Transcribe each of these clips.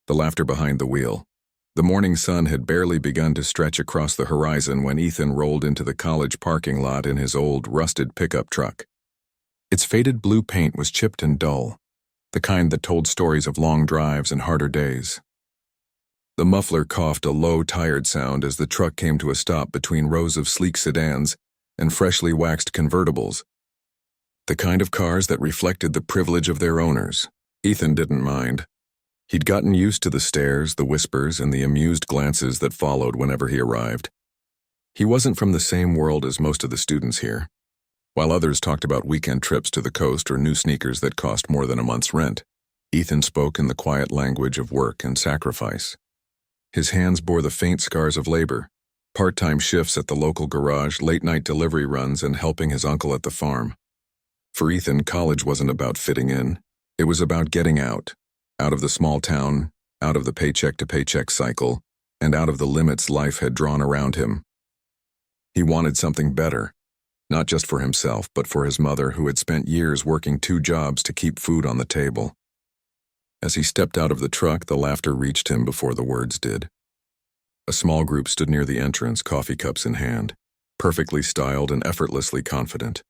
the laughter behind the wheel. The morning sun had barely begun to stretch across the horizon when Ethan rolled into the college parking lot in his old, rusted pickup truck. Its faded blue paint was chipped and dull, the kind that told stories of long drives and harder days. The muffler coughed a low, tired sound as the truck came to a stop between rows of sleek sedans and freshly waxed convertibles, the kind of cars that reflected the privilege of their owners. Ethan didn't mind. He'd gotten used to the stares, the whispers, and the amused glances that followed whenever he arrived. He wasn't from the same world as most of the students here. While others talked about weekend trips to the coast or new sneakers that cost more than a month's rent, Ethan spoke in the quiet language of work and sacrifice. His hands bore the faint scars of labor, part-time shifts at the local garage, late-night delivery runs, and helping his uncle at the farm. For Ethan, college wasn't about fitting in. It was about getting out of the small town, out of the paycheck-to-paycheck cycle, and out of the limits life had drawn around him. He wanted something better, not just for himself, but for his mother, who had spent years working 2 jobs to keep food on the table. As he stepped out of the truck, the laughter reached him before the words did. A small group stood near the entrance, coffee cups in hand, perfectly styled and effortlessly confident.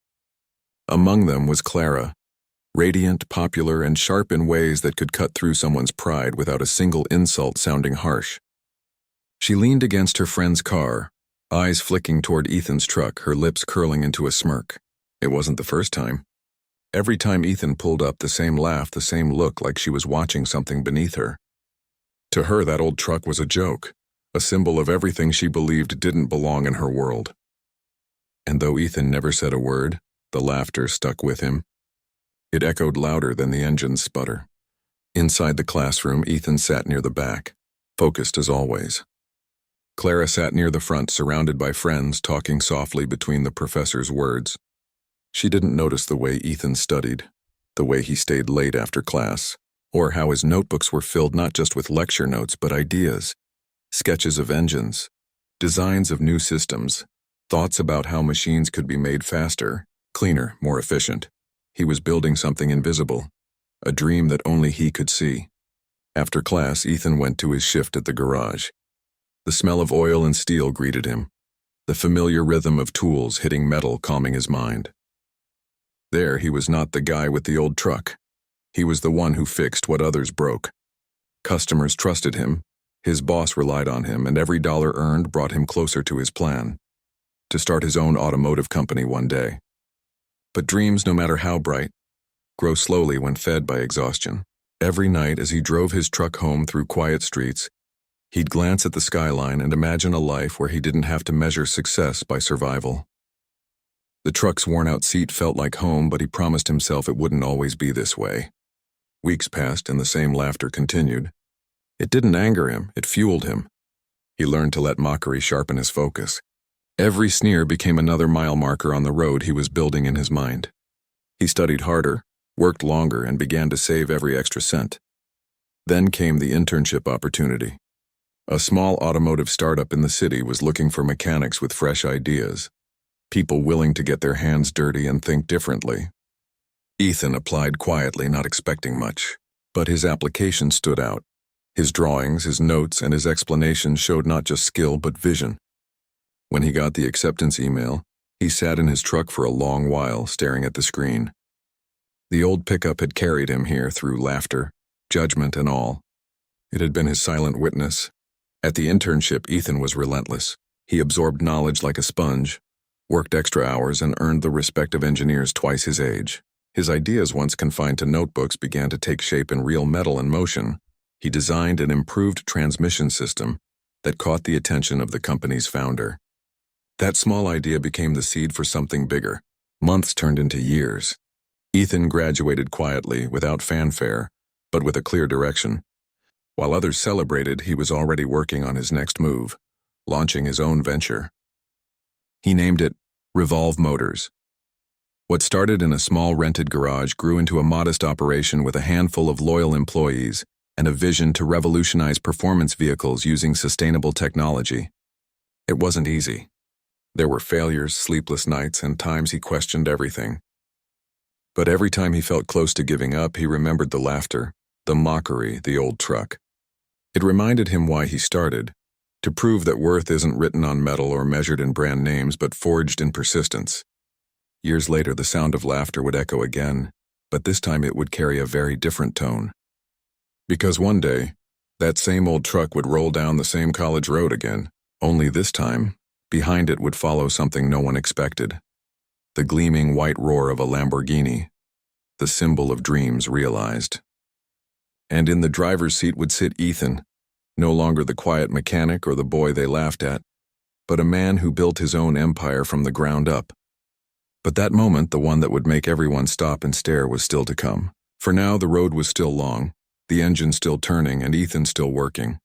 Among them was Clara, radiant, popular, and sharp in ways that could cut through someone's pride without a single insult sounding harsh. She leaned against her friend's car, eyes flicking toward Ethan's truck, her lips curling into a smirk. It wasn't the first time. Every time Ethan pulled up, the same laugh, the same look, like she was watching something beneath her. To her, that old truck was a joke, a symbol of everything she believed didn't belong in her world. And though Ethan never said a word, the laughter stuck with him. It echoed louder than the engine's sputter. Inside the classroom, Ethan sat near the back, focused as always. Clara sat near the front, surrounded by friends, talking softly between the professor's words. She didn't notice the way Ethan studied, the way he stayed late after class, or how his notebooks were filled not just with lecture notes but ideas, sketches of engines, designs of new systems, thoughts about how machines could be made faster, cleaner, more efficient. He was building something invisible, a dream that only he could see. After class, Ethan went to his shift at the garage. The smell of oil and steel greeted him, the familiar rhythm of tools hitting metal calming his mind. There, he was not the guy with the old truck. He was the one who fixed what others broke. Customers trusted him, his boss relied on him, and every dollar earned brought him closer to his plan, to start his own automotive company one day. But dreams, no matter how bright, grow slowly when fed by exhaustion. Every night as he drove his truck home through quiet streets, he'd glance at the skyline and imagine a life where he didn't have to measure success by survival. The truck's worn-out seat felt like home, but he promised himself it wouldn't always be this way. Weeks passed and the same laughter continued. It didn't anger him, it fueled him. He learned to let mockery sharpen his focus. Every sneer became another mile marker on the road he was building in his mind. He studied harder, worked longer, and began to save every extra cent. Then came the internship opportunity. A small automotive startup in the city was looking for mechanics with fresh ideas, people willing to get their hands dirty and think differently. Ethan applied quietly, not expecting much, but his application stood out. His drawings, his notes, and his explanations showed not just skill but vision. When he got the acceptance email, he sat in his truck for a long while, staring at the screen. The old pickup had carried him here through laughter, judgment, and all. It had been his silent witness. At the internship, Ethan was relentless. He absorbed knowledge like a sponge, worked extra hours, and earned the respect of engineers twice his age. His ideas, once confined to notebooks, began to take shape in real metal and motion. He designed an improved transmission system that caught the attention of the company's founder. That small idea became the seed for something bigger. Months turned into years. Ethan graduated quietly, without fanfare, but with a clear direction. While others celebrated, he was already working on his next move, launching his own venture. He named it Revolve Motors. What started in a small rented garage grew into a modest operation with a handful of loyal employees and a vision to revolutionize performance vehicles using sustainable technology. It wasn't easy. There were failures, sleepless nights, and times he questioned everything. But every time he felt close to giving up, he remembered the laughter, the mockery, the old truck. It reminded him why he started, to prove that worth isn't written on metal or measured in brand names but forged in persistence. Years later, the sound of laughter would echo again, but this time it would carry a very different tone. Because one day, that same old truck would roll down the same college road again, only this time, behind it would follow something no one expected. The gleaming white roar of a Lamborghini, the symbol of dreams realized. And in the driver's seat would sit Ethan, no longer the quiet mechanic or the boy they laughed at, but a man who built his own empire from the ground up. But that moment, the one that would make everyone stop and stare, was still to come. For now, the road was still long, the engine still turning, and Ethan still working.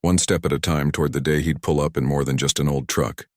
One step at a time toward the day he'd pull up in more than just an old truck.